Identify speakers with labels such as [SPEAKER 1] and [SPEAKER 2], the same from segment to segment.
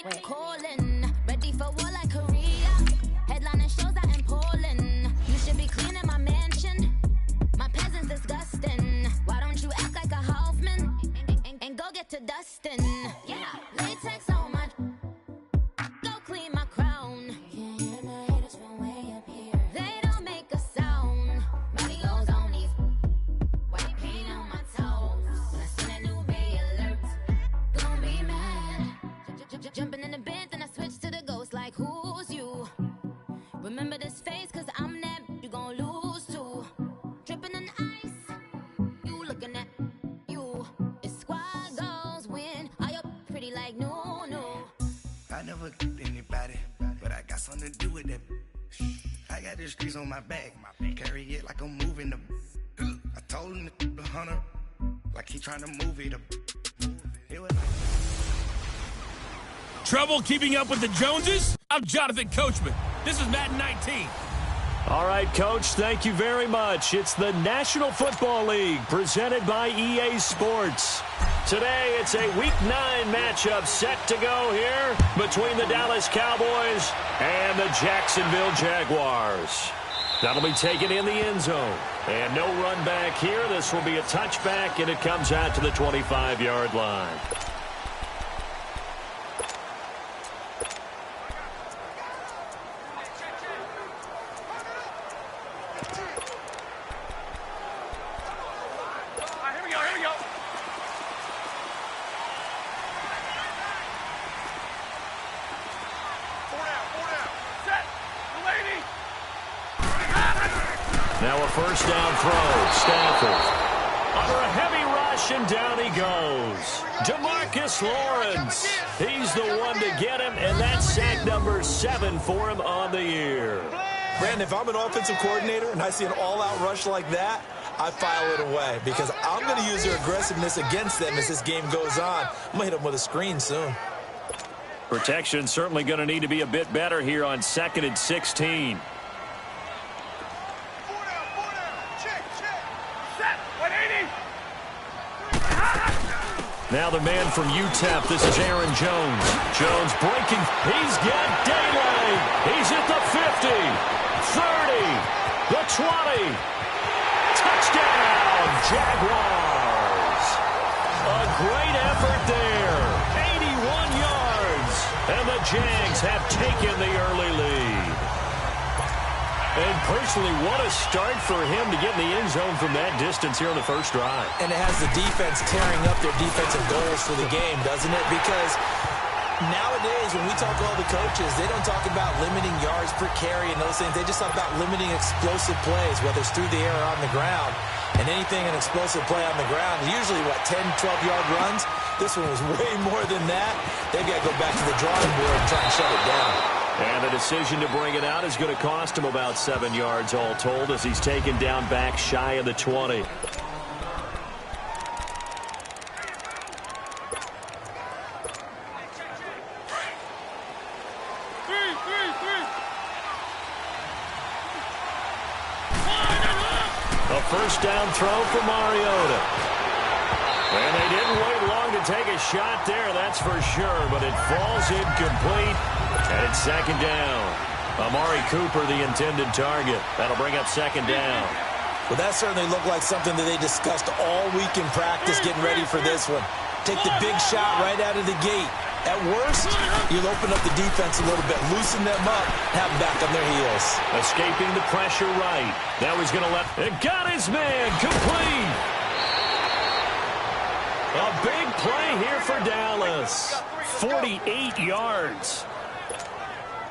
[SPEAKER 1] We're calling, ready for war like Korea. Headlining shows out in Poland. You should be cleaning my mansion. My peasants disgusting. Why don't you act like a Hoffman and go get to dustin'? Yeah, latex on my. Go clean my crown. Can't hear my haters from way up here. They don't make a sound. Body goes on these. White paint on my toes. When I see that new Bay alert, gonna be mad. Jumping in the bed, then I switch to the ghost like who's you? Remember this face, cause I'm that you gon' lose to. Dripping in ice, you looking at you. It's squad goals win. Are you pretty like no?
[SPEAKER 2] I never anybody, but I got something to do with that. I got the streets on my back, carry it like I'm moving the. I told him the hunter, like he trying to move it. It was like.
[SPEAKER 3] Trouble keeping up with the Joneses? I'm Jonathan Coachman. This is Madden 19.
[SPEAKER 4] All right, Coach, thank you very much. It's the National Football League presented by EA Sports. Today, it's a Week 9 matchup set to go here between the Dallas Cowboys and the Jacksonville Jaguars. That'll be taken in the end zone. And no run back here. This will be a touchback, and it comes out to the 25-yard line. Now a first down throw. Stafford. Under a heavy rush, and down he goes. DeMarcus Lawrence. He's the one to get him, and that's sack number 7 for him on the year.
[SPEAKER 5] Brandon, if I'm an offensive coordinator and I see an all-out rush like that, I file it away because I'm going to use their aggressiveness against them as this game goes on. I'm going to hit them with a screen soon.
[SPEAKER 4] Protection certainly going to need to be a bit better here on 2nd and 16. Now the man from UTEP, this is Aaron Jones. Jones breaking, he's got daylight. He's at the 50, 30, the 20. Touchdown, Jaguars. A great effort there, 81 yards. And the Jags have taken the early lead. And personally, what a start for him to get in the end zone from that distance here on the first drive.
[SPEAKER 5] And it has the defense tearing up their defensive goals for the game, doesn't it? Because nowadays, when we talk to all the coaches, they don't talk about limiting yards per carry and those things. They just talk about limiting explosive plays, whether it's through the air or on the ground. And anything an explosive play on the ground, usually, 10, 12-yard runs? This one was way more than that. They've got to go back to the drawing board and try and shut it down.
[SPEAKER 4] And the decision to bring it out is going to cost him about 7 yards all told as he's taken down back shy of the 20. A first down throw for Mariota. And they didn't wait long to take a shot there, that's for sure, but it falls incomplete, and it's second down. Amari Cooper, the intended target. That'll bring up second down.
[SPEAKER 5] Well, that certainly looked like something that they discussed all week in practice, getting ready for this one. Take the big shot right out of the gate. At worst, you'll open up the defense a little bit, loosen them up, have them back on their heels.
[SPEAKER 4] Escaping the pressure right. Now he's going to let it. Got his man, complete. A big play here for Dallas. 48 yards.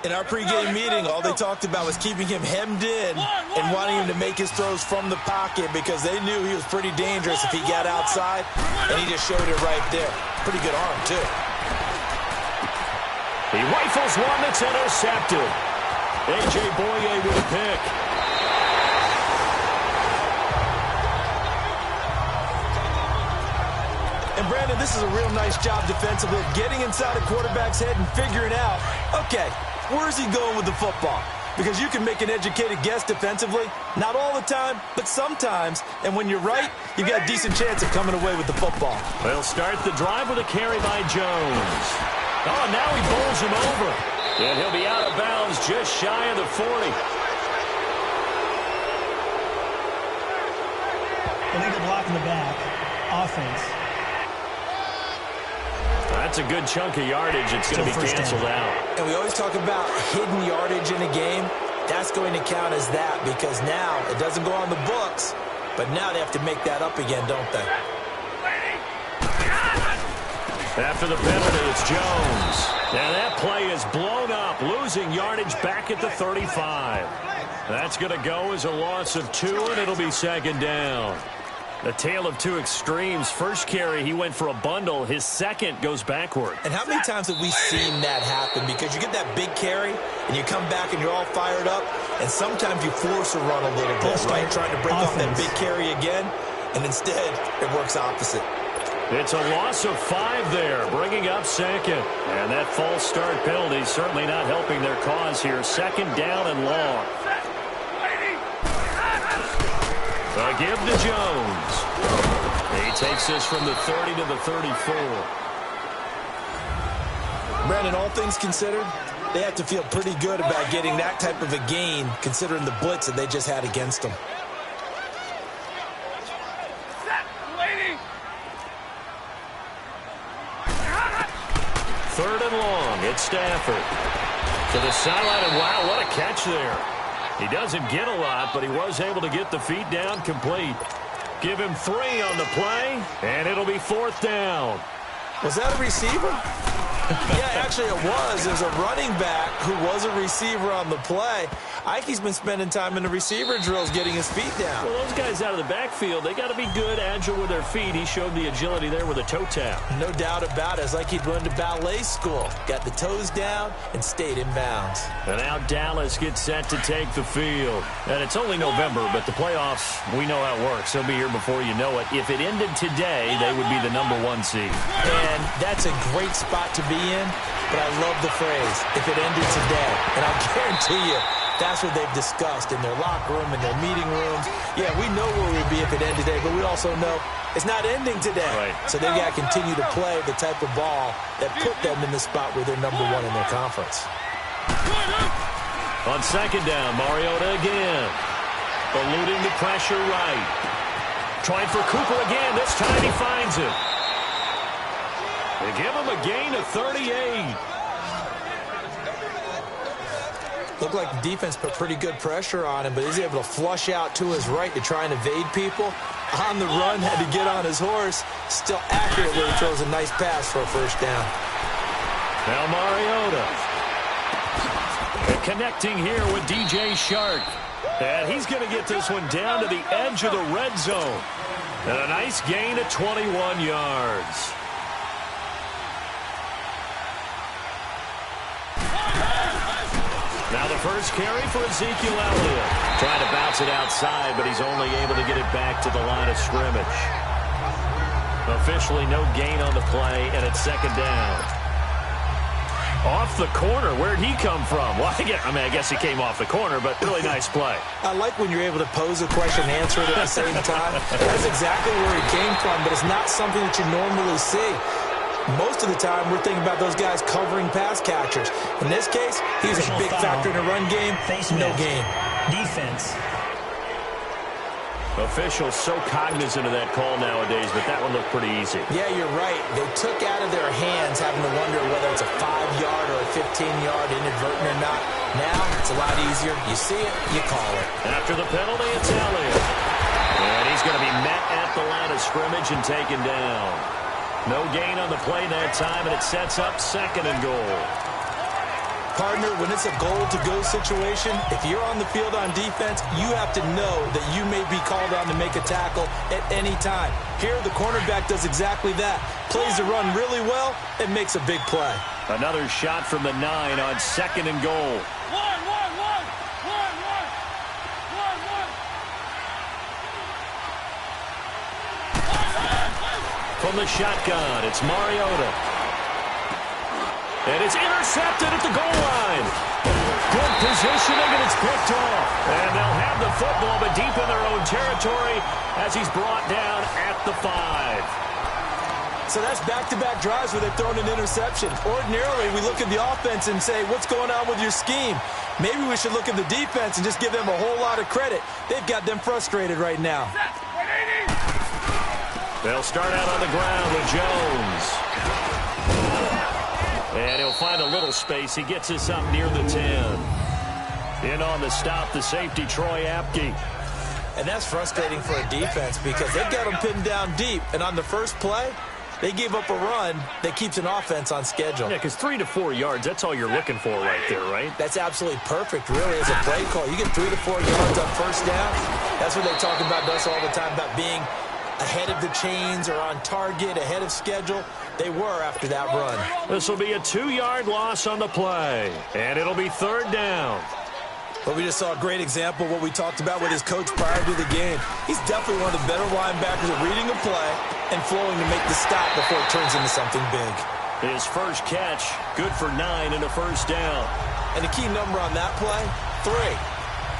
[SPEAKER 5] In our pregame meeting, all they talked about was keeping him hemmed in and wanting him to make his throws from the pocket because they knew he was pretty dangerous if he got outside, and he just showed it right there. Pretty good arm, too.
[SPEAKER 4] He rifles one that's intercepted. A.J. Boye with a pick.
[SPEAKER 5] And, Brandon, this is a real nice job defensively of getting inside a quarterback's head and figuring out, okay, where's he going with the football? Because you can make an educated guess defensively. Not all the time, but sometimes. And when you're right, you've got a decent chance of coming away with the football.
[SPEAKER 4] They'll start the drive with a carry by Jones. Oh, now he bowls him over. And he'll be out of bounds just shy of the 40.
[SPEAKER 6] Illegal block in the back. Offense.
[SPEAKER 4] That's a good chunk of yardage. It's going to be canceled out.
[SPEAKER 5] And we always talk about hidden yardage in a game. That's going to count as that because now it doesn't go on the books, but now they have to make that up again, don't they?
[SPEAKER 4] After the penalty, it's Jones. And that play is blown up, losing yardage back at the 35. That's going to go as a loss of 2, and it'll be second down. A tale of two extremes. First carry, he went for a bundle. His second goes backward.
[SPEAKER 5] And how many times have we seen that happen? Because you get that big carry, and you come back and you're all fired up, and sometimes you force a run a little bit, right? Trying to break off that big carry again, and instead it works opposite.
[SPEAKER 4] It's a loss of 5 there, bringing up second. And that false start penalty certainly not helping their cause here. Second down and long. A give to Jones. He takes this from the 30 to the 34.
[SPEAKER 5] Brandon, all things considered, they have to feel pretty good about getting that type of a gain considering the blitz that they just had against them.
[SPEAKER 4] Third and long. It's Stafford. To the sideline, and wow, what a catch there. He doesn't get a lot, but he was able to get the feet down complete. Give him 3 on the play, and it'll be 4th down.
[SPEAKER 5] Was that a receiver? Yeah, actually it was. There's a running back who was a receiver on the play. Ike's been spending time in the receiver drills getting his feet down.
[SPEAKER 4] Well, those guys out of the backfield, they got to be good, agile with their feet. He showed the agility there with a toe tap.
[SPEAKER 5] No doubt about it. It's like he'd run to ballet school. Got the toes down and stayed in bounds.
[SPEAKER 4] And now Dallas gets set to take the field. And it's only November, but the playoffs, we know how it works. They'll be here before you know it. If it ended today, they would be the #1 seed.
[SPEAKER 5] And that's a great spot to be in, but I love the phrase, if it ended today. And I'll guarantee you, that's what they've discussed in their locker room, in their meeting rooms. Yeah, we know where we'd be if it ended today, but we also know it's not ending today.
[SPEAKER 4] Right.
[SPEAKER 5] So they've got to continue to play the type of ball that put them in the spot where they're #1 in their conference.
[SPEAKER 4] On second down, Mariota again. Eluding the pressure right. Trying for Cooper again. This time he finds him. They give him a gain of 38.
[SPEAKER 5] Looked like the defense put pretty good pressure on him, but he's able to flush out to his right to try and evade people. On the run, had to get on his horse. Still accurate where he throws a nice pass for a first down.
[SPEAKER 4] Now Mariota. And connecting here with DJ Shark. And he's going to get this one down to the edge of the red zone. And a nice gain of 21 yards. Now the first carry for Ezekiel Elliott. Trying to bounce it outside, but he's only able to get it back to the line of scrimmage. Officially no gain on the play, and it's second down. Off the corner. Where'd he come from? Well, I guess he came off the corner, but really nice play.
[SPEAKER 5] I like when you're able to pose a question and answer it at the same time. That's exactly where he came from, but it's not something that you normally see. Most of the time, we're thinking about those guys covering pass catchers. In this case, he's a big factor in the run game. No gain.
[SPEAKER 6] Defense.
[SPEAKER 4] Officials so cognizant of that call nowadays, but that one looked pretty easy.
[SPEAKER 5] Yeah, you're right. They took out of their hands having to wonder whether it's a 5-yard or a 15-yard inadvertent or not. Now, it's a lot easier. You see it, you call it.
[SPEAKER 4] After the penalty, it's Elliott. And he's going to be met at the line of scrimmage and taken down. No gain on the play that time, and it sets up second and goal.
[SPEAKER 5] Partner, when it's a goal-to-go situation, if you're on the field on defense, you have to know that you may be called on to make a tackle at any time. Here, the cornerback does exactly that. Plays the run really well and makes a big play.
[SPEAKER 4] Another shot from the 9 on second and goal. From the shotgun, it's Mariota. And it's intercepted at the goal line. Good positioning, and it's picked off. And they'll have the football, but deep in their own territory as he's brought down at the 5.
[SPEAKER 5] So that's back-to-back drives where they've thrown an interception. Ordinarily, we look at the offense and say, what's going on with your scheme? Maybe we should look at the defense and just give them a whole lot of credit. They've got them frustrated right now.
[SPEAKER 4] They'll start out on the ground with Jones. And he'll find a little space. He gets us up near the 10. In on the stop, the safety, Troy Apke.
[SPEAKER 5] And that's frustrating for a defense because they've got them pinned down deep. And on the first play, they gave up a run that keeps an offense on schedule.
[SPEAKER 4] Yeah, because 3 to 4 yards, that's all you're looking for right there, right?
[SPEAKER 5] That's absolutely perfect, really, as a play call. You get 3 to 4 yards on first down. That's what they talk about us all the time, about being ahead of the chains or on target, ahead of schedule. They were after that run.
[SPEAKER 4] This will be a 2-yard loss on the play, and it'll be 3rd down.
[SPEAKER 5] But we just saw a great example of what we talked about with his coach prior to the game. He's definitely one of the better linebackers at reading a play and flowing to make the stop before it turns into something big.
[SPEAKER 4] His first catch, good for 9 and a first down.
[SPEAKER 5] And the key number on that play, 3.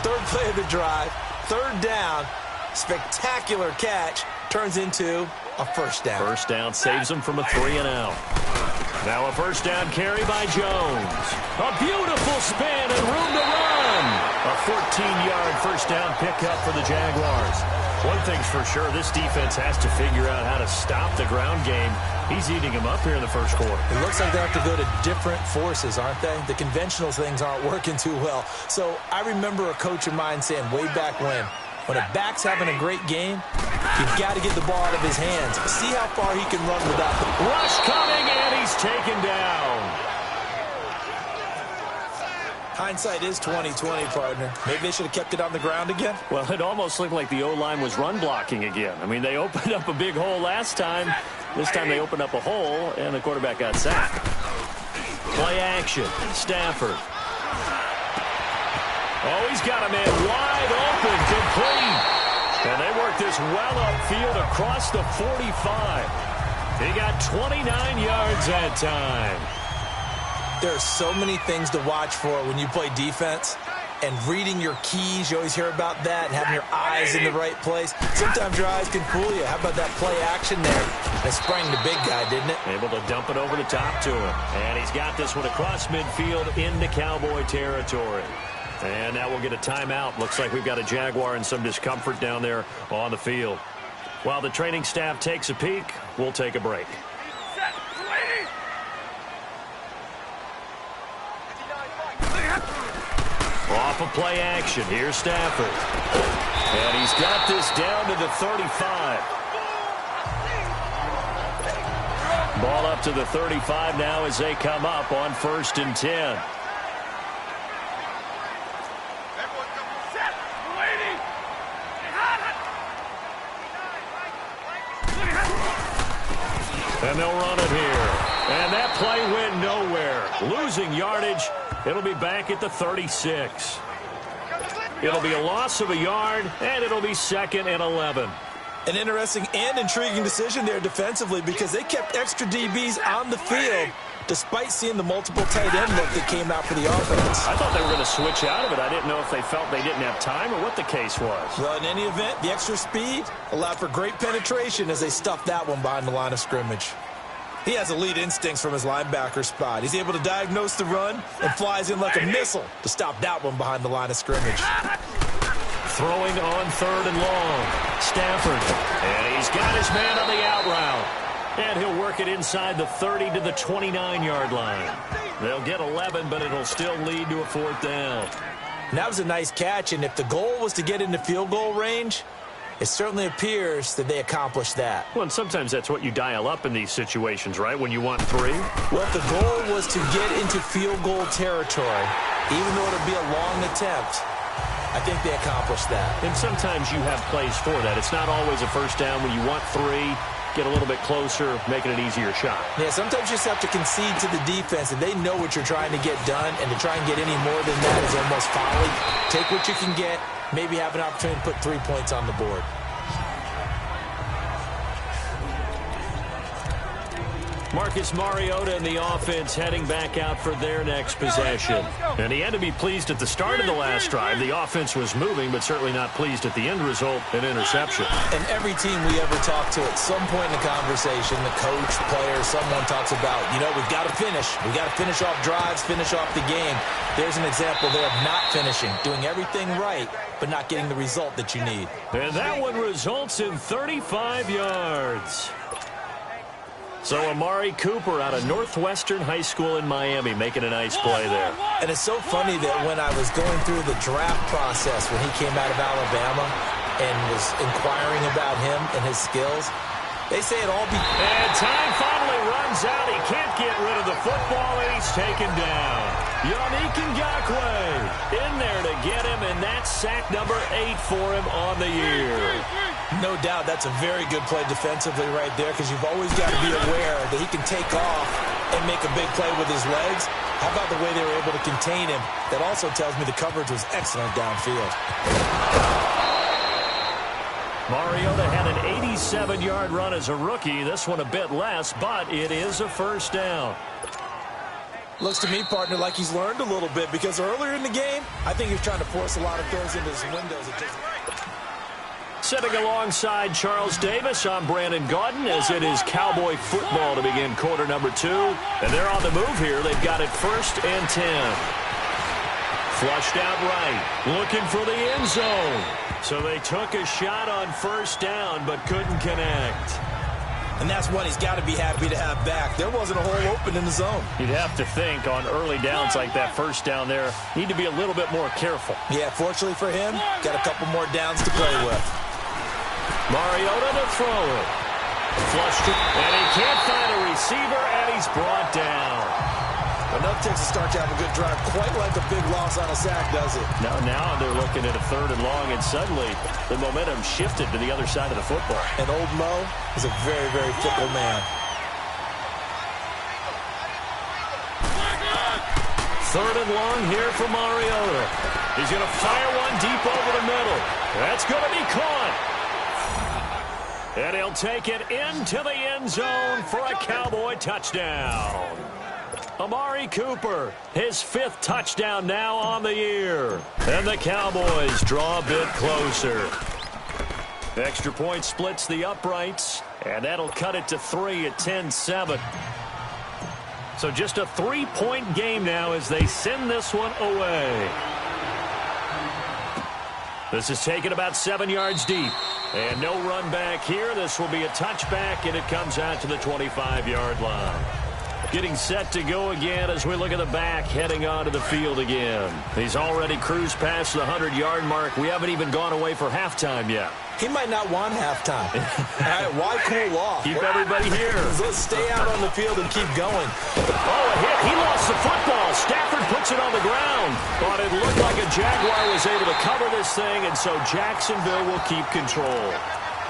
[SPEAKER 5] 3rd play of the drive, 3rd down, spectacular catch, turns into a first down.
[SPEAKER 4] First down saves him from a 3-and-out. Now a first down carry by Jones. A beautiful spin and room to run. A 14-yard first down pickup for the Jaguars. One thing's for sure, this defense has to figure out how to stop the ground game. He's eating him up here in the first quarter.
[SPEAKER 5] It looks like they have to go to different forces, aren't they? The conventional things aren't working too well. So I remember a coach of mine saying way back when a back's having a great game, you've got to get the ball out of his hands. See how far he can run without the
[SPEAKER 4] rush coming, and he's taken down.
[SPEAKER 5] Hindsight is 20/20, partner. Maybe they should have kept it on the ground again.
[SPEAKER 4] Well, it almost looked like the O-line was run blocking again. I mean, they opened up a big hole last time. This time they opened up a hole, and the quarterback got sacked. Play action. Stafford. Oh, he's got a man wide open, complete. And they work this well upfield across the 45. He got 29 yards that time.
[SPEAKER 5] There are so many things to watch for when you play defense. And reading your keys, you always hear about that, and having your eyes in the right place. Sometimes your eyes can fool you. How about that play action there? They sprang the big guy, didn't it?
[SPEAKER 4] Able to dump it over the top to him. And he's got this one across midfield into Cowboy territory. And now we'll get a timeout. Looks like we've got a Jaguar in some discomfort down there on the field. While the training staff takes a peek, we'll take a break. Off of play action. Here's Stafford. And he's got this down to the 35. Ball up to the 35 now as they come up on 1st and 10. And they'll run it here. And that play went nowhere. Losing yardage. It'll be back at the 36. It'll be a loss of a yard, and it'll be 2nd and 11.
[SPEAKER 5] An interesting and intriguing decision there defensively because they kept extra DBs on the field despite seeing the multiple tight end look that came out for the offense.
[SPEAKER 4] I thought they were going to switch out of it. I didn't know if they felt they didn't have time or what the case was.
[SPEAKER 5] Well, in any event, the extra speed allowed for great penetration as they stuffed that one behind the line of scrimmage. He has elite instincts from his linebacker spot. He's able to diagnose the run and flies in like a missile to stop that one behind the line of scrimmage.
[SPEAKER 4] Throwing on 3rd and long. Stafford. And he's got his man on the out route. And he'll work it inside the 30 to the 29-yard line. They'll get 11, but it'll still lead to a 4th down.
[SPEAKER 5] And that was a nice catch, and if the goal was to get into field goal range, it certainly appears that they accomplished that.
[SPEAKER 4] Well, and sometimes that's what you dial up in these situations, right, when you want 3?
[SPEAKER 5] Well, if the goal was to get into field goal territory, even though it would be a long attempt, I think they accomplished that.
[SPEAKER 4] And sometimes you have plays for that. It's not always a first down when you want 3. Get a little bit closer, making an easier shot.
[SPEAKER 5] Yeah, sometimes you just have to concede to the defense, and they know what you're trying to get done, and to try and get any more than that is almost folly. Take what you can get, maybe have an opportunity to put 3 points on the board.
[SPEAKER 4] Marcus Mariota and the offense heading back out for their next possession. And he had to be pleased at the start of the last drive. The offense was moving, but certainly not pleased at the end result, an interception.
[SPEAKER 5] And every team we ever talk to, at some point in the conversation, the coach, player, someone talks about, we've got to finish. We've got to finish off drives, finish off the game. There's an example there of not finishing, doing everything right, but not getting the result that you need.
[SPEAKER 4] And that one results in 35 yards. So Amari Cooper out of Northwestern High School in Miami making a nice play there.
[SPEAKER 5] And it's so funny that when I was going through the draft process when he came out of Alabama and was inquiring about him and his skills, they say it all
[SPEAKER 4] And time finally runs out. He can't get rid of the football, and he's taken down. Yannick Ngakoue in there to get him, and that's sack number 8 for him on the year.
[SPEAKER 5] No doubt that's a very good play defensively right there, because you've always got to be aware that he can take off and make a big play with his legs. How about the way they were able to contain him? That also tells me the coverage was excellent downfield.
[SPEAKER 4] Mariota had an 87-yard run as a rookie. This one a bit less, but it is a first down.
[SPEAKER 5] Looks to me, partner, like he's learned a little bit, because earlier in the game, I think he was trying to force a lot of throws into his windows.
[SPEAKER 4] Sitting alongside Charles Davis, I'm Brandon Gaudin, as it is Cowboy football to begin quarter number 2. And they're on the move here. They've got it 1st and 10. Flushed out right, looking for the end zone. So they took a shot on first down, but couldn't connect.
[SPEAKER 5] And that's one he's got to be happy to have back. There wasn't a hole open in the zone.
[SPEAKER 4] You'd have to think on early downs like that first down there, need to be a little bit more careful.
[SPEAKER 5] Yeah, fortunately for him, got a couple more downs to play with.
[SPEAKER 4] Mariota to throw it. Flushed it, and he can't find a receiver, and he's brought down.
[SPEAKER 5] Enough takes a start to have a good drive, quite like a big loss on a sack, does it?
[SPEAKER 4] Now they're looking at a 3rd and long, and suddenly the momentum shifted to the other side of the football.
[SPEAKER 5] And old Mo is a very, very fickle man.
[SPEAKER 4] 3rd and long here for Mariota. He's going to fire one deep over the middle. That's going to be caught. And he'll take it into the end zone for a Cowboy touchdown. Amari Cooper, his 5th touchdown now on the year. And the Cowboys draw a bit closer. Extra point splits the uprights, and that'll cut it to 3 at 10-7. So just a 3-point game now as they send this one away. This is taken about 7 yards deep. And no run back here. This will be a touchback, and it comes out to the 25-yard line. Getting set to go again as we look at the back heading onto the field again. He's already cruised past the 100-yard mark. We haven't even gone away for halftime yet.
[SPEAKER 5] He might not want halftime. All right, why cool off?
[SPEAKER 4] Keep everybody here.
[SPEAKER 5] Let's stay out on the field and keep going.
[SPEAKER 4] Oh, a hit. He lost the football. Stafford puts it on the ground. But it looked like a Jaguar was able to cover this thing, and so Jacksonville will keep control.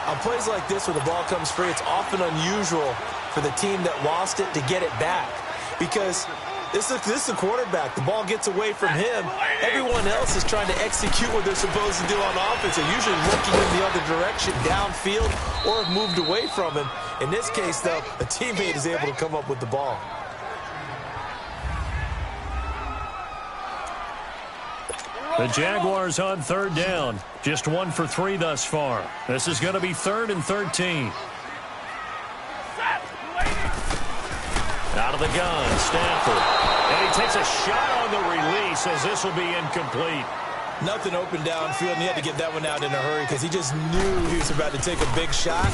[SPEAKER 5] On plays like this where the ball comes free, it's often unusual for the team that lost it to get it back. Because this is the quarterback. The ball gets away from him. Everyone else is trying to execute what they're supposed to do on offense. They're usually looking in the other direction, downfield, or have moved away from him. In this case, though, a teammate is able to come up with the ball.
[SPEAKER 4] The Jaguars on 3rd down. Just 1 for 3 thus far. This is going to be 3rd and 13. Out of the gun, Stafford. And he takes a shot on the release as this will be incomplete.
[SPEAKER 5] Nothing open downfield, and he had to get that one out in a hurry because he just knew he was about to take a big shot.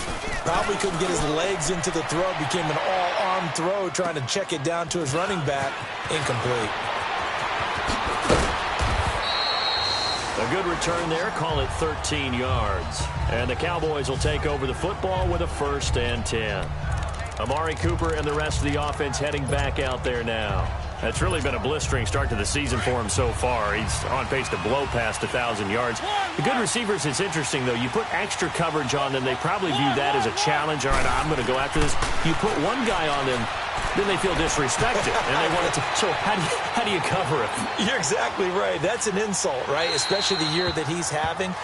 [SPEAKER 5] Probably couldn't get his legs into the throw. Became an all-arm throw trying to check it down to his running back. Incomplete.
[SPEAKER 4] A good return there. Call it 13 yards. And the Cowboys will take over the football with a 1st and 10. Amari Cooper and the rest of the offense heading back out there now. It's really been a blistering start to the season for him so far. He's on pace to blow past 1,000 yards. The good receivers, it's interesting, though. You put extra coverage on them, they probably view that as a challenge. All right, I'm going to go after this. You put one guy on them, then they feel disrespected, and they want it to. So how do you cover it?
[SPEAKER 5] You're exactly right. That's an insult, right? Especially the year that he's having.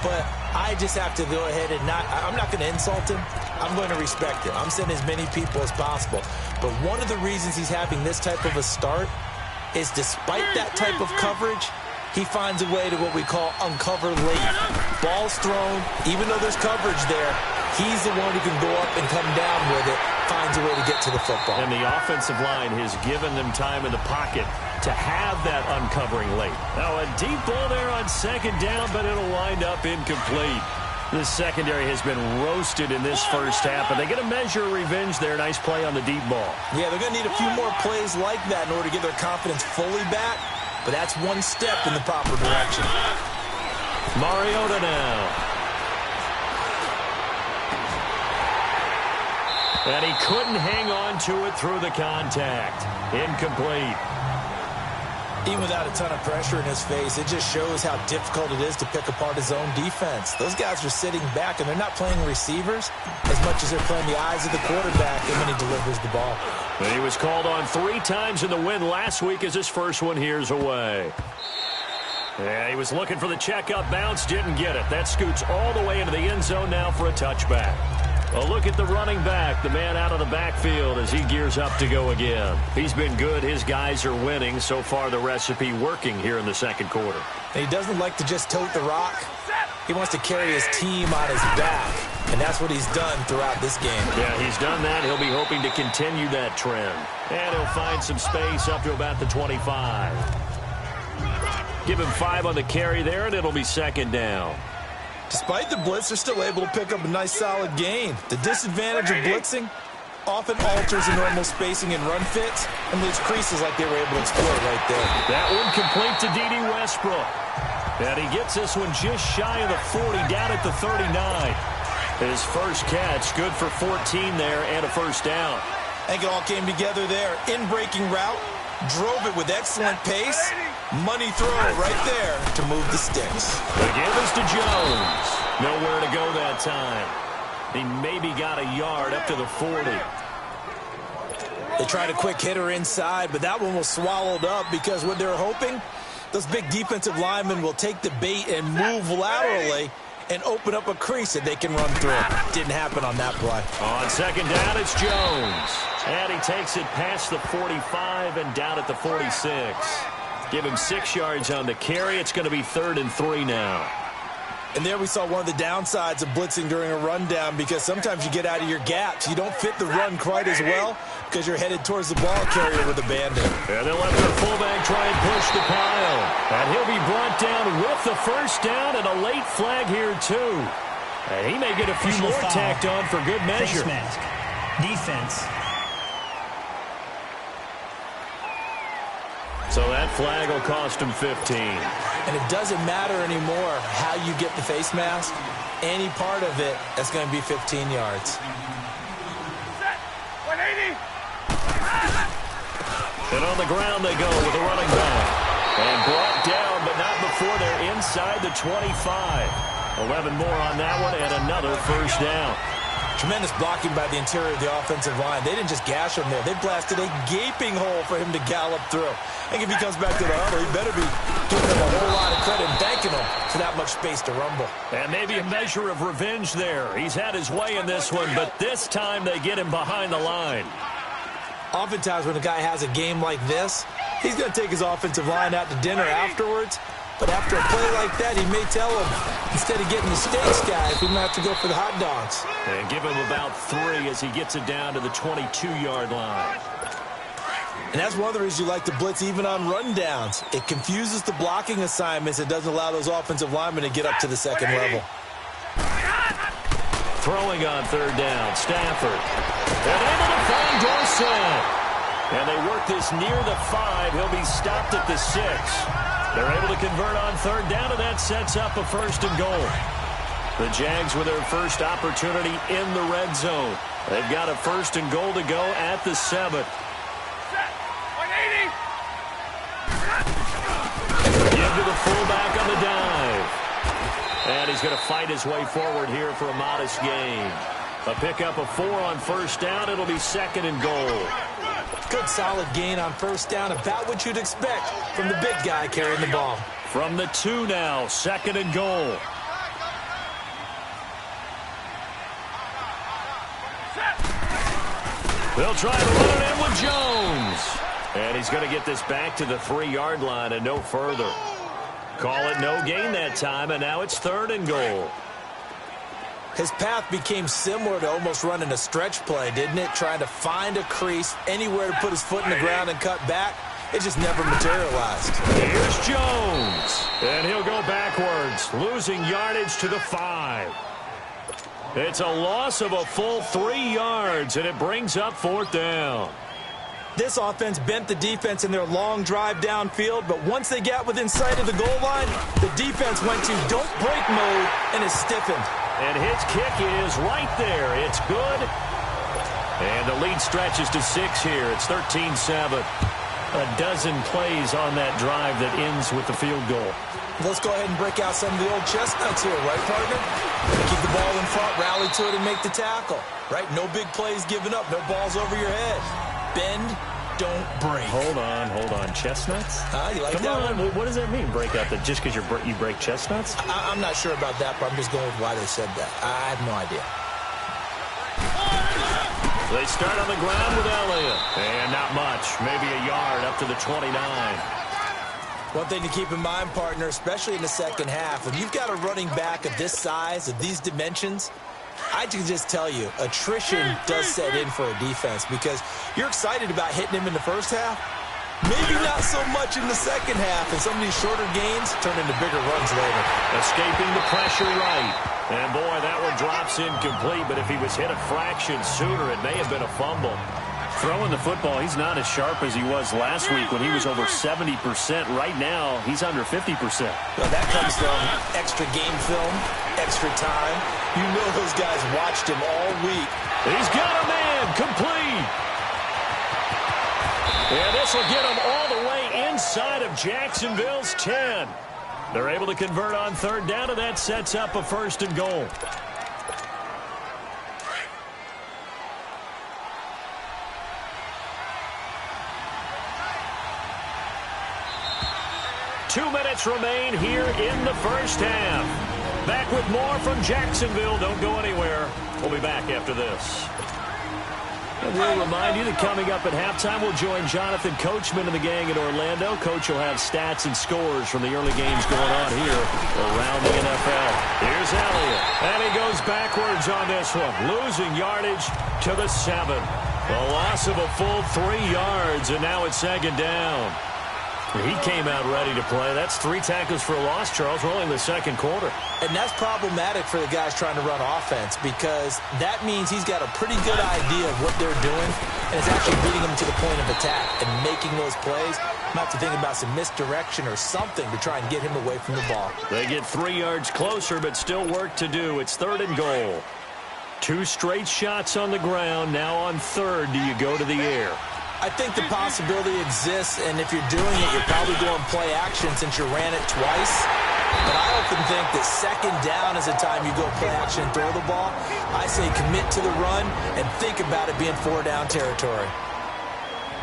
[SPEAKER 5] But I just have to go ahead and I'm not going to insult him. I'm going to respect it. I'm sending as many people as possible. But one of the reasons he's having this type of a start is despite that type of coverage, he finds a way to what we call uncover late. Ball's thrown, even though there's coverage there, he's the one who can go up and come down with it, finds a way to get to the football.
[SPEAKER 4] And the offensive line has given them time in the pocket to have that uncovering late. Now a deep ball there on second down, but it'll wind up incomplete. The secondary has been roasted in this first half, but they get a measure of revenge there. Nice play on the deep ball.
[SPEAKER 5] Yeah, they're going to need a few more plays like that in order to get their confidence fully back, but that's one step in the proper direction.
[SPEAKER 4] Mariota now. And he couldn't hang on to it through the contact. Incomplete.
[SPEAKER 5] Even without a ton of pressure in his face, it just shows how difficult it is to pick apart his own defense. Those guys are sitting back, and they're not playing receivers as much as they're playing the eyes of the quarterback and when he delivers the ball.
[SPEAKER 4] He was called on 3 times in the win last week as his first one here's away. Yeah, he was looking for the checkup bounce, didn't get it. That scoots all the way into the end zone now for a touchback. A look at the running back, the man out of the backfield as he gears up to go again. He's been good. His guys are winning. So far, the recipe working here in the second quarter.
[SPEAKER 5] And he doesn't like to just tote the rock. He wants to carry his team on his back, and that's what he's done throughout this game.
[SPEAKER 4] Yeah, he's done that. He'll be hoping to continue that trend. And he'll find some space up to about the 25. Give him 5 on the carry there, and it'll be second down.
[SPEAKER 5] Despite the blitz, they're still able to pick up a nice, solid gain. The disadvantage of blitzing often alters the normal spacing and run fits and leaves creases like they were able to exploit right there.
[SPEAKER 4] That one complete to D.D. Westbrook. And he gets this one just shy of the 40, down at the 39. His first catch, good for 14 there and a first down.
[SPEAKER 5] I think it all came together there. In-breaking route, drove it with excellent pace. Money throw right there to move the sticks.
[SPEAKER 4] The give is to Jones. Nowhere to go that time. He maybe got a yard up to the 40.
[SPEAKER 5] They tried a quick hitter inside, but that one was swallowed up because what they're hoping, those big defensive linemen will take the bait and move laterally and open up a crease that they can run through. Didn't happen on that play.
[SPEAKER 4] On second down, it's Jones. And he takes it past the 45 and down at the 46. Give him 6 yards on the carry. It's going to be 3rd and 3 now.
[SPEAKER 5] And there we saw one of the downsides of blitzing during a rundown because sometimes you get out of your gaps. You don't fit the run quite as well because you're headed towards the ball carrier with a bandit.
[SPEAKER 4] And they'll let their fullback try and push the pile. And he'll be brought down with the first down and a late flag here too. And he may get a few more tacked on for good measure.
[SPEAKER 6] Face mask. Defense.
[SPEAKER 4] So that flag will cost him 15.
[SPEAKER 5] And it doesn't matter anymore how you get the face mask. Any part of it, that's going to be 15 yards.
[SPEAKER 4] And on the ground they go with a running back. And brought down, but not before they're inside the 25. 11 more on that one and another first down.
[SPEAKER 5] Tremendous blocking by the interior of the offensive line. They didn't just gash him there. They blasted a gaping hole for him to gallop through. I think if he comes back to the huddle, he better be giving them a whole lot of credit and thanking them for that much space to rumble.
[SPEAKER 4] And maybe a measure of revenge there. He's had his way in this one, but this time they get him behind the line.
[SPEAKER 5] Oftentimes when a guy has a game like this, he's going to take his offensive line out to dinner afterwards. But after a play like that, he may tell him, instead of getting the steaks, guys, we might have to go for the hot dogs.
[SPEAKER 4] And give him about 3 as he gets it down to the 22-yard line.
[SPEAKER 5] And that's one of the reasons you like to blitz even on rundowns. It confuses the blocking assignments. It doesn't allow those offensive linemen to get up to the second level.
[SPEAKER 4] Throwing on 3rd down, Stafford. And able to find Dorsett. And they work this near the 5. He'll be stopped at the 6. They're able to convert on 3rd down, and that sets up a 1st and goal. The Jags with their first opportunity in the red zone. They've got a 1st and goal to go at the 7. Give to the fullback on the dive. And he's going to fight his way forward here for a modest gain. A pickup of 4 on 1st down. It'll be 2nd and goal.
[SPEAKER 5] Good solid gain on 1st down, about what you'd expect from the big guy carrying the ball.
[SPEAKER 4] From the 2 now, 2nd and goal. They'll try to run it in with Jones. And he's going to get this back to the 3-yard line and no further. Call it no gain that time, and now it's 3rd and goal.
[SPEAKER 5] His path became similar to almost running a stretch play, didn't it? Trying to find a crease, anywhere to put his foot in the ground and cut back. It just never materialized.
[SPEAKER 4] Here's Jones. And he'll go backwards, losing yardage to the 5. It's a loss of a full 3 yards, and it brings up 4th down.
[SPEAKER 5] This offense bent the defense in their long drive downfield, but once they got within sight of the goal line, the defense went to don't break mode and is stiffened.
[SPEAKER 4] And his kick is right there. It's good. And the lead stretches to 6 here. It's 13-7. A dozen plays on that drive that ends with the field goal.
[SPEAKER 5] Let's go ahead and break out some of the old chestnuts here, right, partner? Keep the ball in front, rally to it, and make the tackle, right? No big plays given up, no balls over your head. Bend, don't break.
[SPEAKER 4] Hold on. Chestnuts?
[SPEAKER 5] You like
[SPEAKER 4] Come
[SPEAKER 5] that
[SPEAKER 4] on.
[SPEAKER 5] one?
[SPEAKER 4] What does that mean, break out? That just because you break chestnuts?
[SPEAKER 5] I'm not sure about that, but I'm just going with why they said that. I have no idea.
[SPEAKER 4] They start on the ground with Elliott. And not much. Maybe a yard up to the 29.
[SPEAKER 5] One thing to keep in mind, partner, especially in the second half, when you've got a running back of this size, of these dimensions, I can just tell you, attrition does set in for a defense because you're excited about hitting him in the first half. Maybe not so much in the second half, and some of these shorter gains turn into bigger runs later.
[SPEAKER 4] Escaping the pressure right. And, boy, that one drops incomplete, but if he was hit a fraction sooner, it may have been a fumble. Throwing the football, he's not as sharp as he was last week when he was over 70%. Right now, he's under 50%.
[SPEAKER 5] Well, that comes from extra game film, extra time. You know those guys watched him all week.
[SPEAKER 4] He's got a man, complete. And this will get him all the way inside of Jacksonville's 10. They're able to convert on 3rd down, and that sets up a 1st and goal. Two minutes remain here in the first half. Back with more from Jacksonville. Don't go anywhere. We'll be back after this. And we'll remind you that coming up at halftime, we'll join Jonathan Coachman and the gang in Orlando. Coach will have stats and scores from the early games going on here around the NFL. Here's Elliott. And he goes backwards on this one, losing yardage to the 7. A loss of a full 3 yards, and now it's 2nd down. He came out ready to play. That's 3 tackles for a loss, Charles. We're only in the second quarter.
[SPEAKER 5] And that's problematic for the guys trying to run offense because that means he's got a pretty good idea of what they're doing and it's actually beating them to the point of attack and making those plays. Might have to think about some misdirection or something to try and get him away from the ball.
[SPEAKER 4] They get 3 yards closer, but still work to do. It's 3rd and goal. 2 straight shots on the ground. Now on 3rd, do you go to the air?
[SPEAKER 5] I think the possibility exists, and if you're doing it, you're probably going play action since you ran it twice. But I often think that 2nd down is the time you go play action and throw the ball. I say commit to the run and think about it being 4 down territory.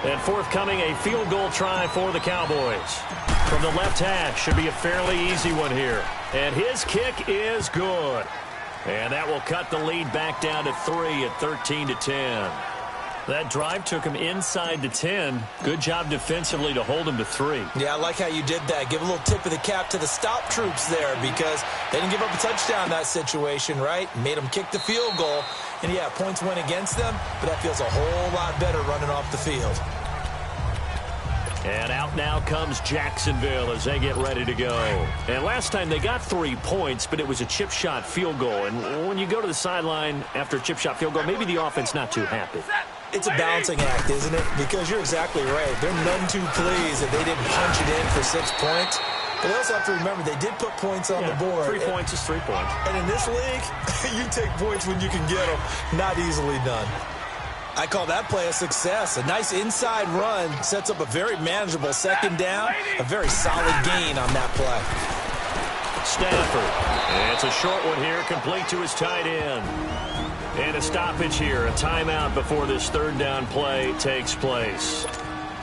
[SPEAKER 4] And forthcoming, a field goal try for the Cowboys. From the left hash, should be a fairly easy one here. And his kick is good. And that will cut the lead back down to 3 at 13-10. That drive took him inside the 10. Good job defensively to hold him to 3.
[SPEAKER 5] Yeah, I like how you did that. Give a little tip of the cap to the stop troops there because they didn't give up a touchdown in that situation, right? Made them kick the field goal. And, yeah, points went against them, but that feels a whole lot better running off the field.
[SPEAKER 4] And out now comes Jacksonville as they get ready to go. And last time they got 3 points, but it was a chip shot field goal. And when you go to the sideline after a chip shot field goal, maybe the offense not too happy.
[SPEAKER 5] It's a balancing act, isn't it? Because you're exactly right. They're none too pleased that they didn't punch it in for 6 points. But they also have to remember they did put points on the board.
[SPEAKER 4] 3 points is 3 points.
[SPEAKER 5] And in this league, you take points when you can get them. Not easily done. I call that play a success. A nice inside run sets up a very manageable 2nd down. A very solid gain on that play.
[SPEAKER 4] Stafford. And it's a short one here, complete to his tight end. And a stoppage here, a timeout before this 3rd down play takes place.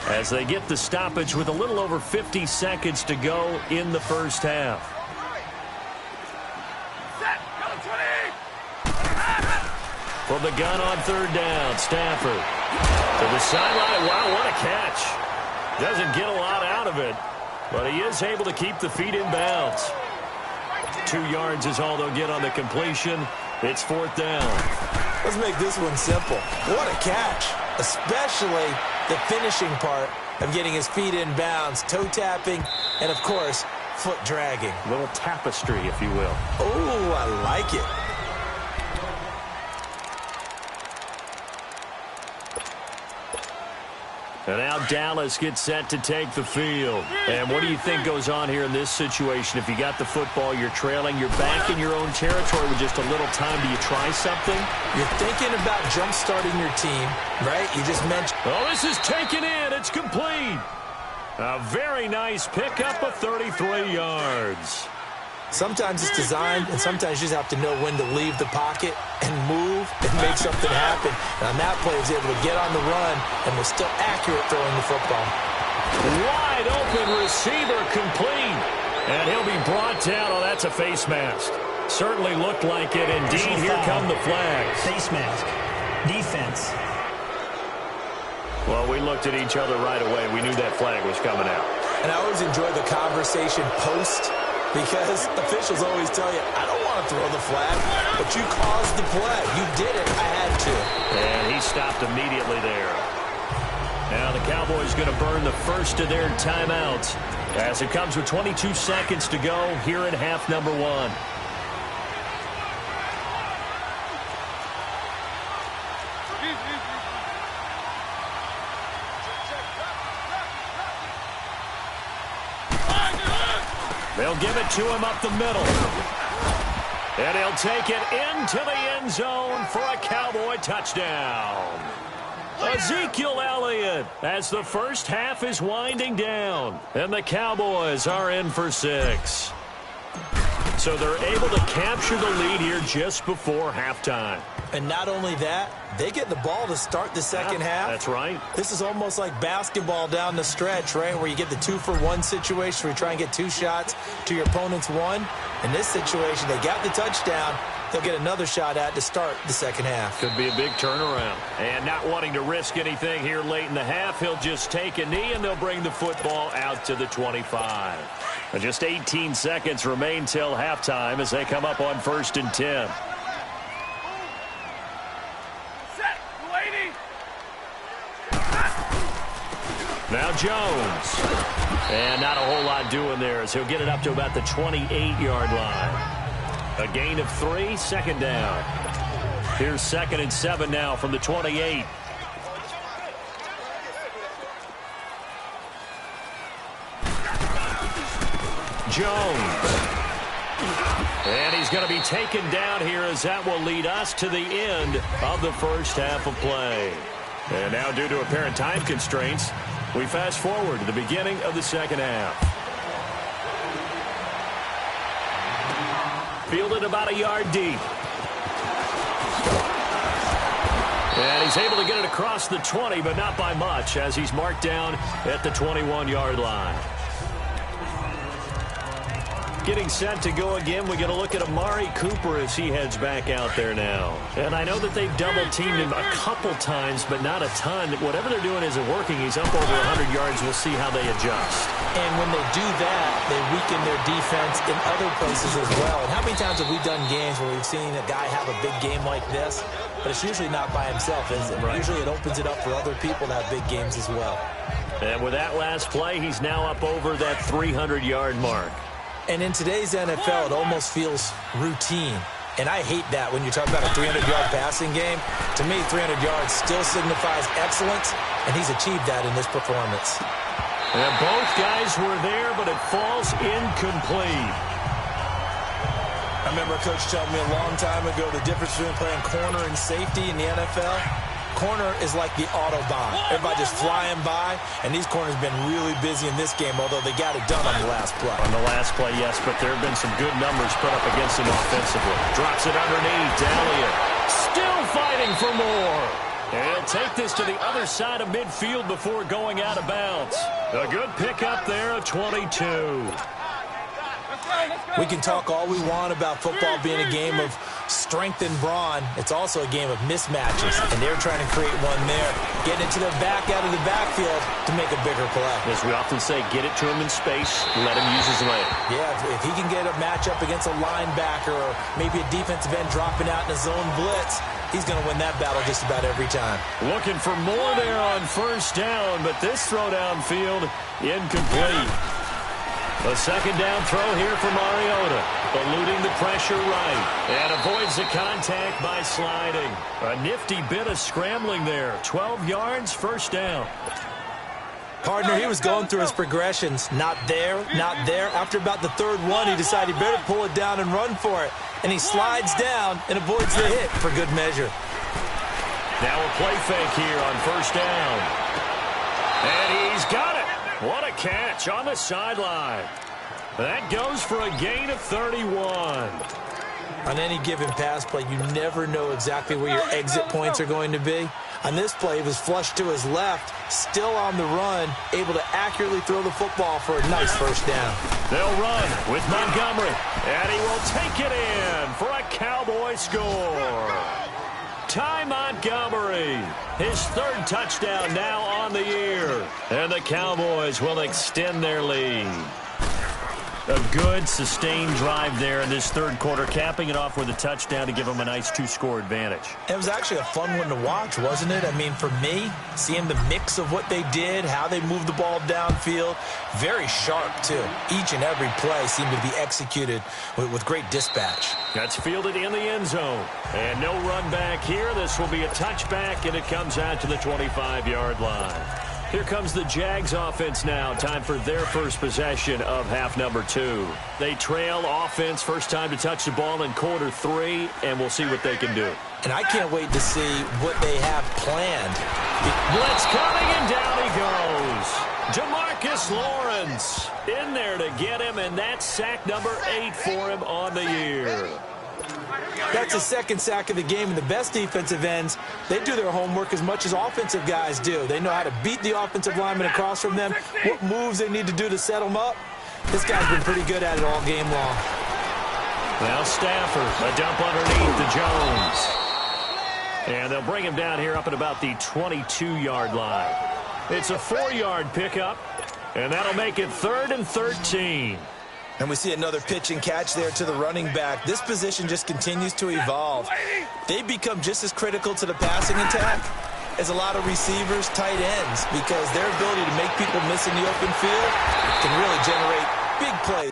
[SPEAKER 4] As they get the stoppage with a little over 50 seconds to go in the first half. From the gun on 3rd down, Stafford. To the sideline. Wow, what a catch. Doesn't get a lot out of it, but he is able to keep the feet in bounds. 2 yards is all they'll get on the completion. It's 4th down.
[SPEAKER 5] Let's make this one simple. What a catch, especially the finishing part of getting his feet in bounds, toe tapping, and, of course, foot dragging.
[SPEAKER 4] A little tapestry, if you will.
[SPEAKER 5] Oh, I like it.
[SPEAKER 4] And now Dallas gets set to take the field. And what do you think goes on here in this situation? If you got the football, you're trailing, you're back in your own territory with just a little time. Do you try something?
[SPEAKER 5] You're thinking about jump-starting your team, right? You just mentioned...
[SPEAKER 4] Oh, this is taken in. It's complete. A very nice pickup of 33 yards.
[SPEAKER 5] Sometimes it's designed, and sometimes you just have to know when to leave the pocket and move and make something happen. And on that play, he was able to get on the run and was still accurate throwing the football.
[SPEAKER 4] Wide open receiver complete. And he'll be brought down. Oh, that's a face mask. Certainly looked like it. Indeed, here come the flags.
[SPEAKER 6] Face mask. Defense.
[SPEAKER 4] Well, we looked at each other right away. We knew that flag was coming out.
[SPEAKER 5] And I always enjoy the conversation post, because officials always tell you, I don't want to throw the flag, but you caused the play. You did it. I had to.
[SPEAKER 4] And he stopped immediately there. Now the Cowboys going to burn the first of their timeouts as it comes with 22 seconds to go here in half number 1. They'll give it to him up the middle. And he'll take it into the end zone for a Cowboy touchdown. Ezekiel Elliott as the first half is winding down. And the Cowboys are in for 6. So they're able to capture the lead here just before halftime.
[SPEAKER 5] And not only that, they get the ball to start the second half.
[SPEAKER 4] That's right.
[SPEAKER 5] This is almost like basketball down the stretch, right, where you get the 2-for-1 situation where you try and get 2 shots to your opponent's 1. In this situation, they got the touchdown. They'll get another shot at to start the second half.
[SPEAKER 4] Could be a big turnaround. And not wanting to risk anything here late in the half, he'll just take a knee, and they'll bring the football out to the 25. And just 18 seconds remain till halftime as they come up on 1st and 10. Now Jones. And not a whole lot doing there as he'll get it up to about the 28-yard line. A gain of 3, 2nd down. Here's 2nd and 7 now from the 28. Jones. And he's going to be taken down here as that will lead us to the end of the first half of play. And now due to apparent time constraints, we fast forward to the beginning of the second half. Fielded about a yard deep. And he's able to get it across the 20, but not by much, as he's marked down at the 21-yard line. Getting set to go again, we get a look at Amari Cooper as he heads back out there now. And I know that they've double-teamed him a couple times, but not a ton. Whatever they're doing isn't working. He's up over 100 yards. We'll see how they adjust.
[SPEAKER 5] And when they do that, they weaken their defense in other places as well. And how many times have we done games where we've seen a guy have a big game like this? But it's usually not by himself, is it? Right. Usually it opens it up for other people to have big games as well.
[SPEAKER 4] And with that last play, he's now up over that 300-yard mark.
[SPEAKER 5] And in today's NFL, it almost feels routine. And I hate that when you talk about a 300-yard passing game. To me, 300 yards still signifies excellence, and he's achieved that in this performance.
[SPEAKER 4] And both guys were there, but it falls incomplete.
[SPEAKER 5] I remember a coach telling me a long time ago the difference between playing corner and safety in the NFL. Corner is like the Autobahn. Everybody just flying by, and these corners have been really busy in this game, although they got it done on the last play.
[SPEAKER 4] On the last play, yes, but there have been some good numbers put up against him offensively. Drops it underneath to Elliott. Still fighting for more. And he'll take this to the other side of midfield before going out of bounds. A good pickup there of 22.
[SPEAKER 5] We can talk all we want about football being a game of strength and brawn. It's also a game of mismatches, and they're trying to create one there. Getting it to the back out of the backfield to make a bigger play.
[SPEAKER 4] As we often say, get it to him in space, let him use his leg.
[SPEAKER 5] Yeah, if he can get a matchup against a linebacker or maybe a defensive end dropping out in a zone blitz, he's going to win that battle just about every time.
[SPEAKER 4] Looking for more there on first down, but this throw downfield incomplete. A second down throw here for Mariota, eluding the pressure right, and avoids the contact by sliding. A nifty bit of scrambling there. 12 yards, first down.
[SPEAKER 5] Partner, he was going through his progressions. Not there, not there. After about the third one, he decided he better pull it down and run for it. And he slides down and avoids the hit for good measure.
[SPEAKER 4] Now a play fake here on first down. And he's got it. What a catch on the sideline. That goes for a gain of 31.
[SPEAKER 5] On any given pass play, you never know exactly where your exit points are going to be. On this play, he was flushed to his left, still on the run, able to accurately throw the football for a nice first down.
[SPEAKER 4] They'll run with Montgomery, and he will take it in for a Cowboy score. Ty Montgomery, his third touchdown now on the year, and the Cowboys will extend their lead. A good, sustained drive there in this third quarter, capping it off with a touchdown to give them a nice two-score advantage.
[SPEAKER 5] It was actually a fun one to watch, wasn't it? I mean, for me, seeing the mix of what they did, how they moved the ball downfield, very sharp, too. Each and every play seemed to be executed with great dispatch.
[SPEAKER 4] That's fielded in the end zone. And no run back here. This will be a touchback, and it comes out to the 25-yard line. Here comes the Jags offense now. Time for their first possession of half number 2. They trail offense, first time to touch the ball in quarter 3, and we'll see what they can do.
[SPEAKER 5] And I can't wait to see what they have planned.
[SPEAKER 4] Blitz coming, and down he goes. Demarcus Lawrence in there to get him, and that's sack number 8 for him on the year.
[SPEAKER 5] That's the second sack of the game, and the best defensive ends, they do their homework as much as offensive guys do. They know how to beat the offensive lineman across from them, what moves they need to do to set them up. This guy's been pretty good at it all game long.
[SPEAKER 4] Now Stafford, a dump underneath to Jones. And they'll bring him down here up at about the 22-yard line. It's a 4-yard pickup, and that'll make it 3rd and 13.
[SPEAKER 5] And we see another pitch and catch there to the running back. This position just continues to evolve. They become just as critical to the passing attack as a lot of receivers, tight ends, because their ability to make people miss in the open field can really generate big plays.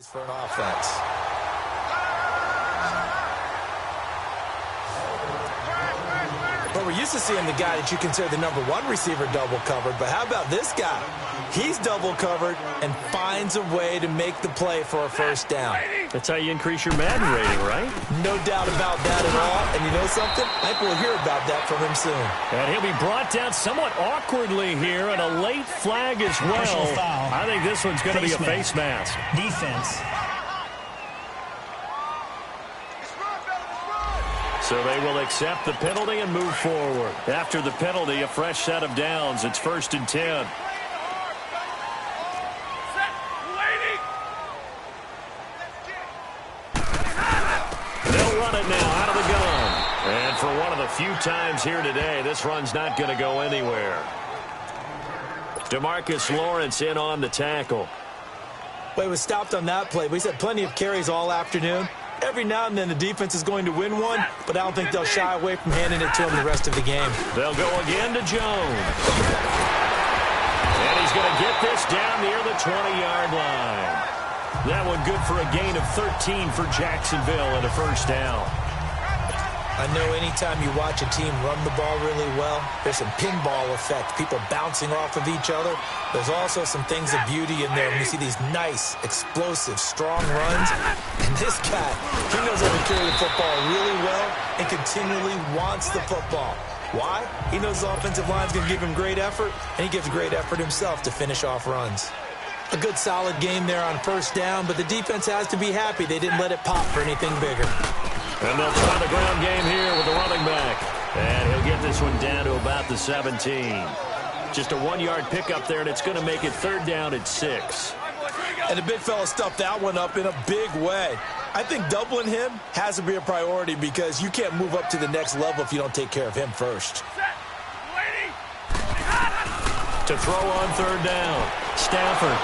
[SPEAKER 5] For an offense. What we're used to seeing the guy that you consider the #1 receiver double covered, but how about this guy? He's double covered and finds a way to make the play for a first down.
[SPEAKER 4] That's how you increase your Madden rating, right?
[SPEAKER 5] No doubt about that at all. And you know something? I think we'll hear about that from him soon.
[SPEAKER 4] And he'll be brought down somewhat awkwardly here, and a late flag as well. I think this one's going to be a face mask.
[SPEAKER 6] Defense.
[SPEAKER 4] So they will accept the penalty and move forward. After the penalty, a fresh set of downs. It's 1st and 10. They'll run it now out of the gun. And for one of the few times here today, this run's not going to go anywhere. DeMarcus Lawrence in on the tackle.
[SPEAKER 5] Well, he was stopped on that play, but he's had plenty of carries all afternoon. Every now and then the defense is going to win one, but I don't think they'll shy away from handing it to him the rest of the game.
[SPEAKER 4] They'll go again to Jones. And he's going to get this down near the 20-yard line. That one good for a gain of 13 for Jacksonville and a first down.
[SPEAKER 5] I know anytime you watch a team run the ball really well, there's some pinball effect, people bouncing off of each other. There's also some things of beauty in there when you see these nice, explosive, strong runs. And this guy, he knows how to carry the football really well and continually wants the football. Why? He knows the offensive line's going to give him great effort, and he gives great effort himself to finish off runs. A good solid game there on first down, but the defense has to be happy they didn't let it pop for anything bigger.
[SPEAKER 4] And they'll try the ground game here with the running back. And he'll get this one down to about the 17. Just a 1-yard pickup there, and it's going to make it 3rd down at 6.
[SPEAKER 5] And the big fella stuffed that one up in a big way. I think doubling him has to be a priority because you can't move up to the next level if you don't take care of him first.
[SPEAKER 4] To throw on 3rd down, Stafford.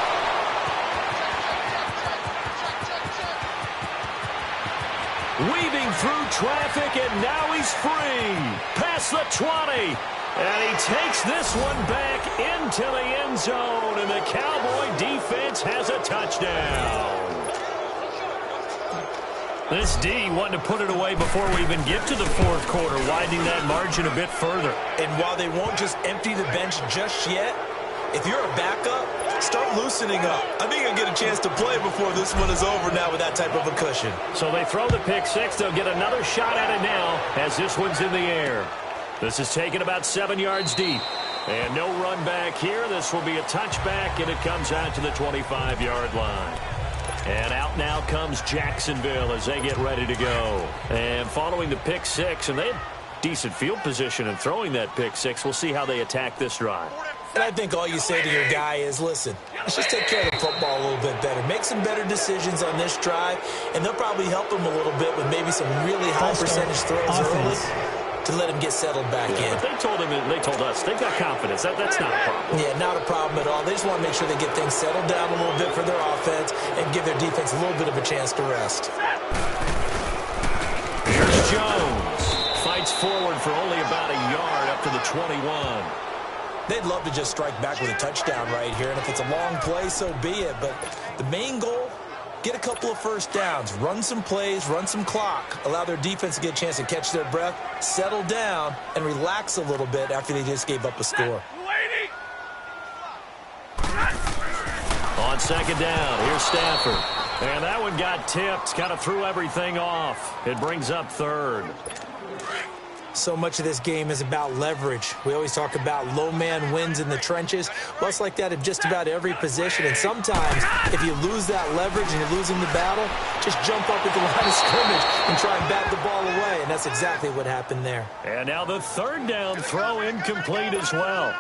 [SPEAKER 4] Weaving through traffic, and now he's free. Past the 20. And he takes this one back into the end zone, and the Cowboy defense has a touchdown. This D wanting to put it away before we even get to the 4th quarter, widening that margin a bit further.
[SPEAKER 5] And while they won't just empty the bench just yet, if you're a backup, start loosening up. I think you'll get a chance to play before this one is over now with that type of a cushion.
[SPEAKER 4] So they throw the pick 6. They'll get another shot at it now as this one's in the air. This is taken about 7 yards deep. And no run back here. This will be a touchback, and it comes out to the 25-yard line. And out now comes Jacksonville as they get ready to go. And following the pick 6, and they had decent field position in throwing that pick 6. We'll see how they attack this drive.
[SPEAKER 5] And I think all you say to your guy is, listen, let's just take care of the football a little bit better. Make some better decisions on this drive, and they'll probably help him a little bit with maybe some really high percentage throws early to let him get settled back in.
[SPEAKER 4] But they told him, and they told us, they've got confidence. That's not a problem.
[SPEAKER 5] Yeah, not a problem at all. They just want to make sure they get things settled down a little bit for their offense and give their defense a little bit of a chance to rest.
[SPEAKER 4] Here's Jones. Fights forward for only about a yard up to the 21.
[SPEAKER 5] They'd love to just strike back with a touchdown right here, and if it's a long play, so be it. But the main goal, get a couple of first downs, run some plays, run some clock, allow their defense to get a chance to catch their breath, settle down, and relax a little bit after they just gave up a score.
[SPEAKER 4] On 2nd down, here's Stafford. And that one got tipped, kind of threw everything off. It brings up 3rd.
[SPEAKER 5] So much of this game is about leverage. We always talk about low man wins in the trenches. Well, it's like that in just about every position. And sometimes, if you lose that leverage and you're losing the battle, just jump up at the line of scrimmage and try and bat the ball away. And that's exactly what happened there.
[SPEAKER 4] And now the 3rd down throw incomplete as well.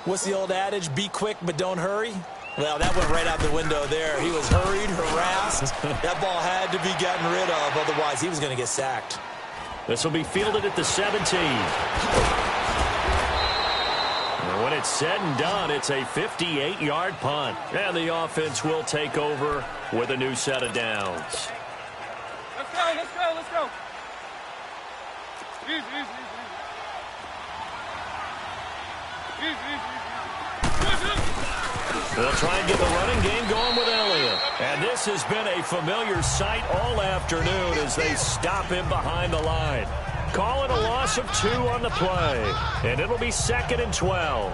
[SPEAKER 5] What's the old adage? Be quick, but don't hurry. Well, that went right out the window there. He was hurried, harassed. That ball had to be gotten rid of. Otherwise, he was going to get sacked.
[SPEAKER 4] This will be fielded at the 17. And when it's said and done, it's a 58-yard punt. And the offense will take over with a new set of downs.
[SPEAKER 7] Let's go, let's go, let's go. Easy, easy, easy. Easy, easy, easy.
[SPEAKER 4] They'll try and get the running game going with Elliott. And this has been a familiar sight all afternoon as they stop him behind the line. Call it a loss of 2 on the play. And it'll be 2nd and 12.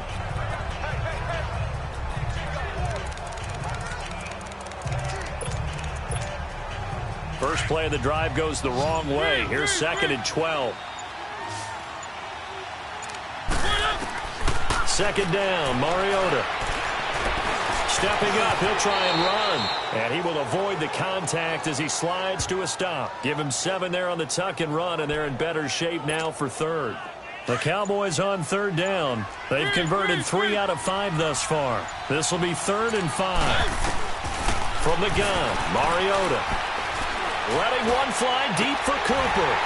[SPEAKER 4] First play of the drive goes the wrong way. Here's 2nd and 12. 2nd down, Mariota. Stepping up, he'll try and run. And he will avoid the contact as he slides to a stop. Give him 7 there on the tuck and run, and they're in better shape now for 3rd. The Cowboys on 3rd down. They've converted 3 out of 5 thus far. This will be 3rd and 5. From the gun, Mariota. Letting one fly deep for Cooper.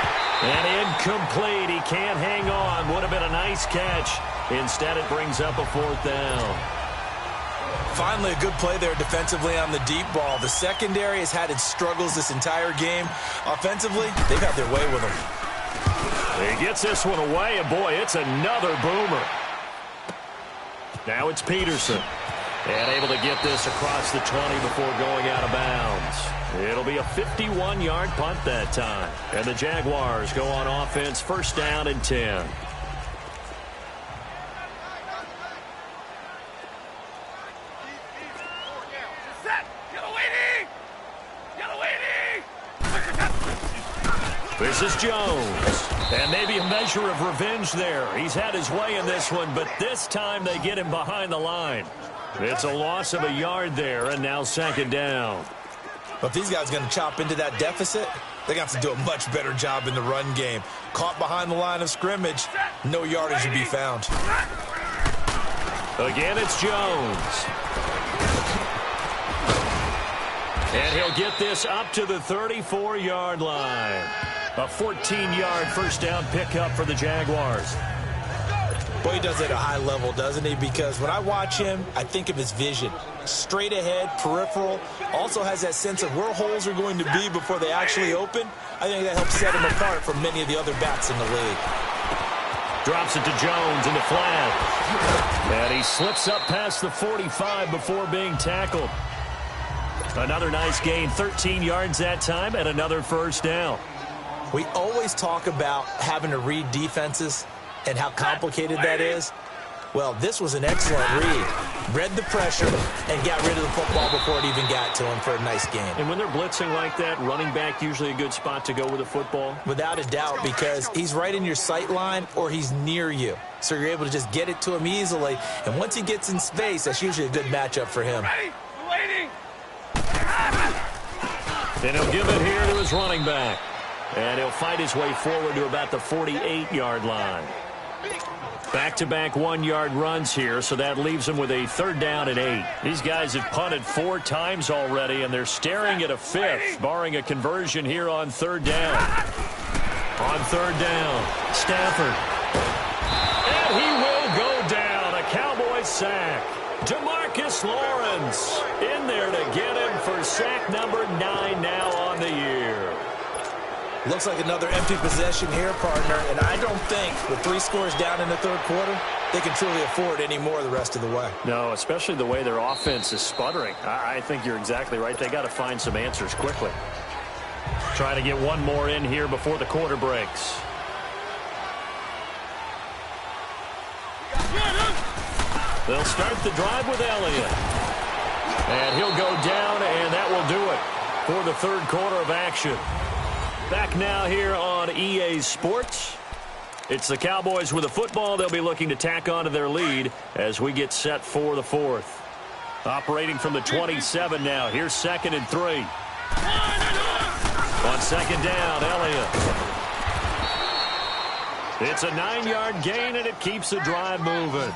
[SPEAKER 4] And incomplete. He can't hang on. Would have been a nice catch. Instead, it brings up a 4th down.
[SPEAKER 5] Finally, a good play there defensively on the deep ball. The secondary has had its struggles this entire game. Offensively, they've had their way with him.
[SPEAKER 4] He gets this one away, and boy, it's another boomer. Now it's Peterson. And able to get this across the 20 before going out of bounds. It'll be a 51-yard punt that time. And the Jaguars go on offense, 1st down and 10. This is Jones. And maybe a measure of revenge there. He's had his way in this one, but this time they get him behind the line. It's a loss of a yard there, and now 2nd down.
[SPEAKER 5] But if these guys are going to chop into that deficit, they're going to have to do a much better job in the run game. Caught behind the line of scrimmage, no yardage to be found.
[SPEAKER 4] Again, it's Jones. And he'll get this up to the 34-yard line. A 14-yard 1st down pickup for the Jaguars.
[SPEAKER 5] Boy, he does it at a high level, doesn't he? Because when I watch him, I think of his vision. Straight ahead, peripheral. Also has that sense of where holes are going to be before they actually open. I think that helps set him apart from many of the other backs in the league.
[SPEAKER 4] Drops it to Jones in the flat. And he slips up past the 45 before being tackled. Another nice gain, 13 yards that time, and another 1st down.
[SPEAKER 5] We always talk about having to read defenses and how complicated that is. Well, this was an excellent read. Read the pressure and got rid of the football before it even got to him for a nice gain.
[SPEAKER 4] And when they're blitzing like that, running back usually a good spot to go with the football?
[SPEAKER 5] Without a doubt, because he's right in your sight line or he's near you. So you're able to just get it to him easily. And once he gets in space, that's usually a good matchup for him.
[SPEAKER 4] And he'll give it here to his running back. And he'll fight his way forward to about the 48-yard line. Back-to-back 1-yard runs here, so that leaves them with a 3rd down and 8. These guys have punted 4 times already, and they're staring at a 5th, barring a conversion here on 3rd down. On 3rd down, Stafford. And he will go down. A Cowboy sack. DeMarcus Lawrence in there to get him for sack number 9 now on the year.
[SPEAKER 5] Looks like another empty possession here, partner, and I don't think with 3 scores down in the 3rd quarter, they can truly afford any more the rest of the way.
[SPEAKER 4] No, especially the way their offense is sputtering. I think you're exactly right. They got to find some answers quickly. Trying to get one more in here before the quarter breaks. They'll start the drive with Elliott. And he'll go down, and that will do it for the 3rd quarter of action. Back now here on EA Sports. It's the Cowboys with the football. They'll be looking to tack onto their lead as we get set for the 4th. Operating from the 27 now. Here's 2nd and 3. On 2nd down, Elliott. It's a 9-yard gain, and it keeps the drive moving.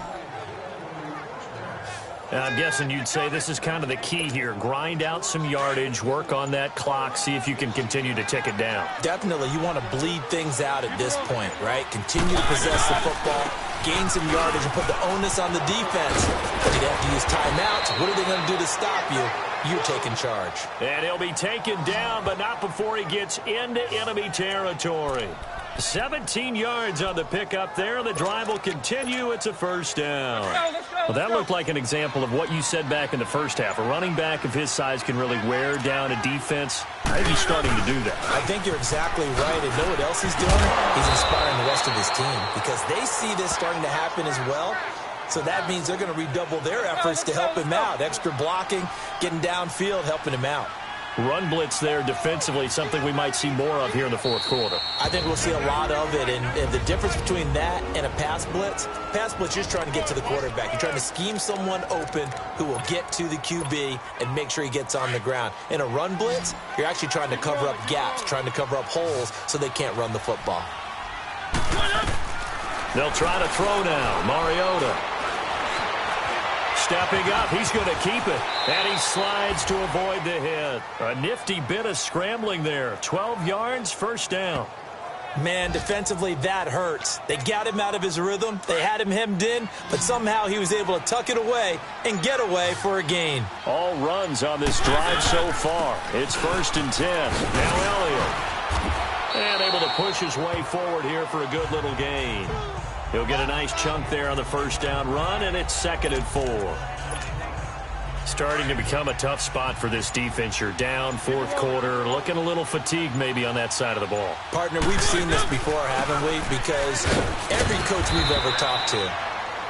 [SPEAKER 4] I'm guessing you'd say this is kind of the key here. Grind out some yardage, work on that clock, see if you can continue to tick it down.
[SPEAKER 5] Definitely, you want to bleed things out at this point, right? Continue to possess the football, gain some yardage, and put the onus on the defense. But you'd have to use timeouts. What are they going to do to stop you? You're taking charge.
[SPEAKER 4] And he'll be taken down, but not before he gets into enemy territory. 17 yards on the pickup there. The drive will continue. It's a first down. Well, that looked like an example of what you said back in the first half. A running back of his size can really wear down a defense. I think he's starting to do that.
[SPEAKER 5] I think you're exactly right. And know what else he's doing? He's inspiring the rest of his team because they see this starting to happen as well. So that means they're going to redouble their efforts to help him out. Extra blocking, getting downfield, helping him out.
[SPEAKER 4] Run blitz there defensively, something we might see more of here in the fourth quarter.
[SPEAKER 5] I think we'll see a lot of it, and the difference between that and a pass blitz, you're just trying to get to the quarterback. You're trying to scheme someone open who will get to the QB and make sure he gets on the ground. In a run blitz, you're actually trying to cover up gaps, trying to cover up holes so they can't run the football.
[SPEAKER 4] They'll try to throw now. Mariota stepping up, he's going to keep it, and he slides to avoid the hit. A nifty bit of scrambling there. 12 yards, first down.
[SPEAKER 5] Man, defensively, that hurts. They got him out of his rhythm. They had him hemmed in, but somehow he was able to tuck it away and get away for a gain.
[SPEAKER 4] All runs on this drive so far. It's 1st and 10. Now Elliott. And able to push his way forward here for a good little gain. He'll get a nice chunk there on the first down run, and it's 2nd and 4. Starting to become a tough spot for this defense. You're down, 4th quarter, looking a little fatigued maybe on that side of the ball.
[SPEAKER 5] Partner, we've seen this before, haven't we? Because every coach we've ever talked to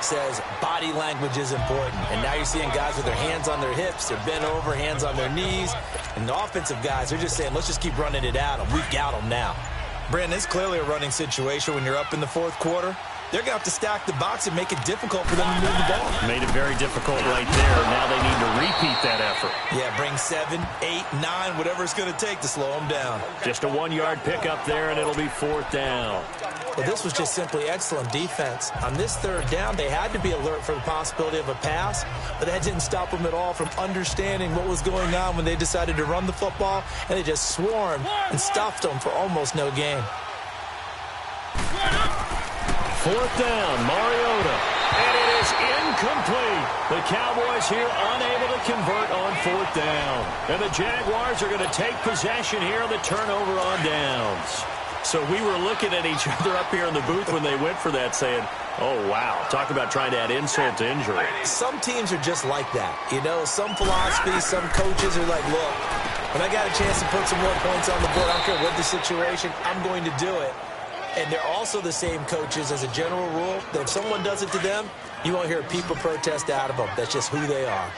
[SPEAKER 5] says body language is important. And now you're seeing guys with their hands on their hips, they're bent over, hands on their knees. And the offensive guys are just saying, let's just keep running it at them. We've got them now. Brandon, it's clearly a running situation when you're up in the 4th quarter. They're going to have to stack the box and make it difficult for them to move the ball.
[SPEAKER 4] Made it very difficult right there. Now they need to repeat that effort.
[SPEAKER 5] Yeah, bring 7, 8, 9, whatever it's going to take to slow them down.
[SPEAKER 4] Just a 1-yard pickup there, and it'll be 4th down.
[SPEAKER 5] Well, this was just simply excellent defense. On this 3rd down, they had to be alert for the possibility of a pass, but that didn't stop them at all from understanding what was going on when they decided to run the football, and they just swarmed and stuffed them for almost no gain.
[SPEAKER 4] 4th down, Mariota, and it is incomplete. The Cowboys here unable to convert on 4th down. And the Jaguars are going to take possession here on the turnover on downs. So we were looking at each other up here in the booth when they went for that saying, oh, wow, talk about trying to add insult to injury.
[SPEAKER 5] Some teams are just like that. You know, some philosophies, some coaches are like, look, when I got a chance to put some more points on the board, I don't care what the situation, I'm going to do it. And they're also the same coaches as a general rule that if someone does it to them, you won't hear a people protest out of them. That's just who they are.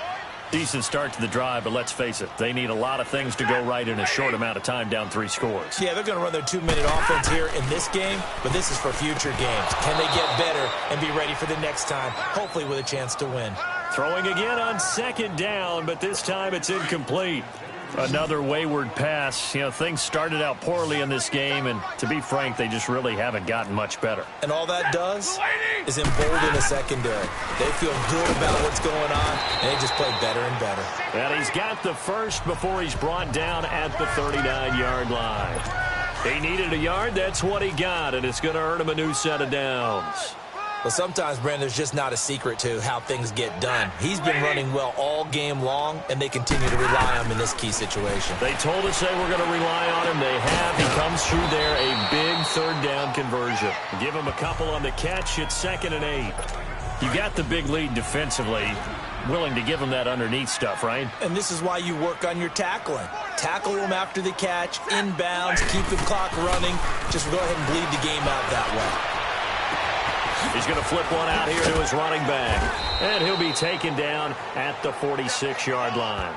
[SPEAKER 4] Decent start to the drive, but let's face it, they need a lot of things to go right in a short amount of time, down 3 scores.
[SPEAKER 5] Yeah, they're going to run their 2-minute offense here in this game, but this is for future games. Can they get better and be ready for the next time, hopefully with a chance to win?
[SPEAKER 4] Throwing again on 2nd down, but this time it's incomplete. Another wayward pass. You know, things started out poorly in this game, and to be frank, they just really haven't gotten much better.
[SPEAKER 5] And all that does is embolden a secondary. They feel good about what's going on, and they just play better and better.
[SPEAKER 4] And he's got the first before he's brought down at the 39-yard line. He needed a yard. That's what he got, and it's going to earn him a new set of downs.
[SPEAKER 5] Well, sometimes, Brandon, there's just not a secret to how things get done. He's been running well all game long, and they continue to rely on him in this key situation.
[SPEAKER 4] They told us they were going to rely on him. They have. He comes through there, a big 3rd down conversion. Give him a couple on the catch. It's 2nd and 8. You got the big lead defensively. Willing to give him that underneath stuff, right?
[SPEAKER 5] And this is why you work on your tackling. Tackle him after the catch, inbounds, keep the clock running. Just go ahead and bleed the game out that way.
[SPEAKER 4] He's going to flip one out here to his running back. And he'll be taken down at the 46-yard line.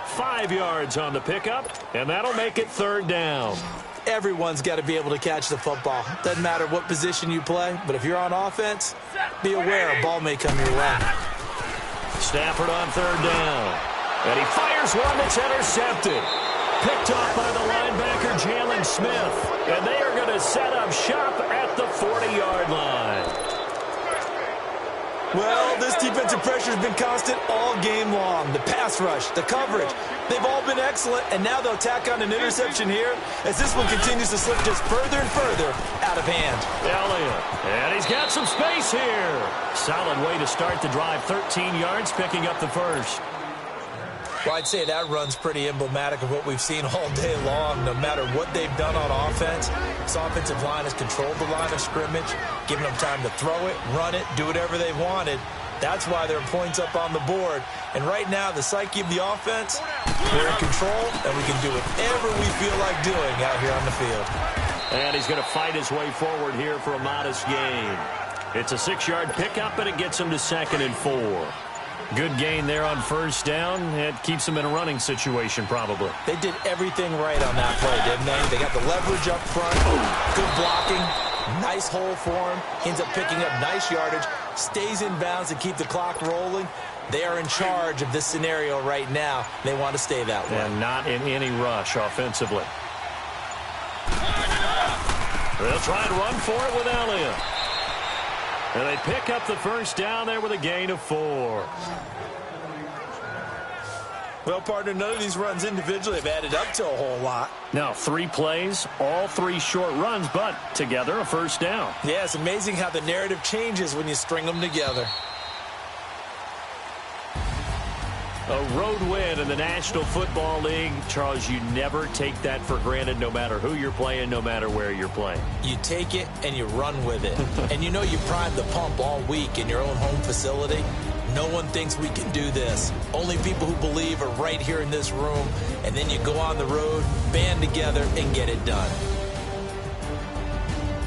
[SPEAKER 4] 5 yards on the pickup, and that'll make it 3rd down.
[SPEAKER 5] Everyone's got to be able to catch the football. Doesn't matter what position you play, but if you're on offense, be aware a ball may come your way.
[SPEAKER 4] Stafford on 3rd down. And he fires one that's intercepted. Picked off by the linebacker, Jalen Smith. And they are going to set up shop at the 40-yard line.
[SPEAKER 5] Well, this defensive pressure has been constant all game long. The pass rush, the coverage, they've all been excellent, and now they'll tack on an interception here as this one continues to slip just further and further out of hand.
[SPEAKER 4] Elliott, and he's got some space here. Solid way to start the drive, 13 yards, picking up the first.
[SPEAKER 5] Well, I'd say that run's pretty emblematic of what we've seen all day long, no matter what they've done on offense. this offensive line has controlled the line of scrimmage, giving them time to throw it, run it, do whatever they wanted. That's why there are points up on the board. And right now, the psyche of the offense, they're in control, and we can do whatever we feel like doing out here on the field.
[SPEAKER 4] And he's going to fight his way forward here for a modest gain. It's a 6-yard pickup, and it gets him to 2nd and 4. Good gain there on first down. It keeps them in a running situation, probably.
[SPEAKER 5] They did everything right on that play, didn't they? They got the leverage up front, good blocking, nice hole for him, ends up picking up nice yardage, stays in bounds to keep the clock rolling. They are in charge of this scenario right now. They want to stay that way.
[SPEAKER 4] And not in any rush offensively. They'll try and run for it with Elliott. And they pick up the first down there with a gain of 4.
[SPEAKER 5] Well, partner, none of these runs individually have added up to a whole lot.
[SPEAKER 4] Now, 3 plays, all 3 short runs, but together a first down.
[SPEAKER 5] Yeah, it's amazing how the narrative changes when you string them together.
[SPEAKER 4] A road win in the National Football League. Charles, you never take that for granted no matter who you're playing, no matter where you're playing.
[SPEAKER 5] You take it and you run with it. And you know you primed the pump all week in your own home facility. No one thinks we can do this. Only people who believe are right here in this room. And then you go on the road, band together, and get it done.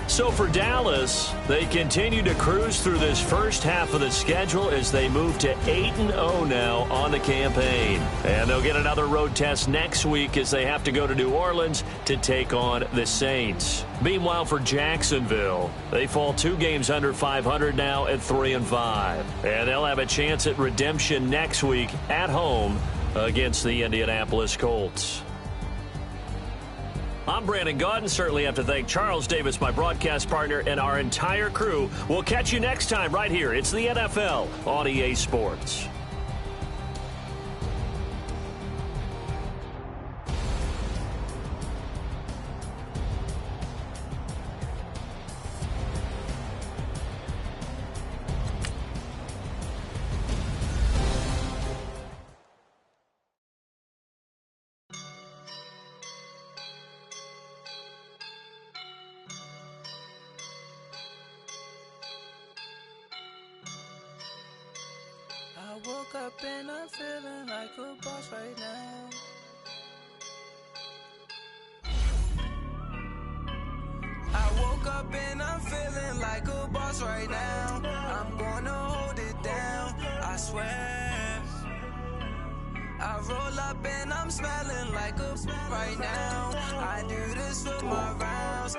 [SPEAKER 4] So for Dallas, they continue to cruise through this first half of the schedule as they move to 8-0 now on the campaign. And they'll get another road test next week as they have to go to New Orleans to take on the Saints. Meanwhile, for Jacksonville, they fall 2 games under 500 now at 3-5. And they'll have a chance at redemption next week at home against the Indianapolis Colts. I'm Brandon Gaudin. Certainly have to thank Charles Davis, my broadcast partner, and our entire crew. We'll catch you next time right here. It's the NFL on EA Sports.
[SPEAKER 8] I woke up and I'm feeling like a boss right now. I woke up and I'm feeling like a boss right now. I'm gonna hold it down, I swear. I roll up and I'm smelling like a right now. I do this for my rounds.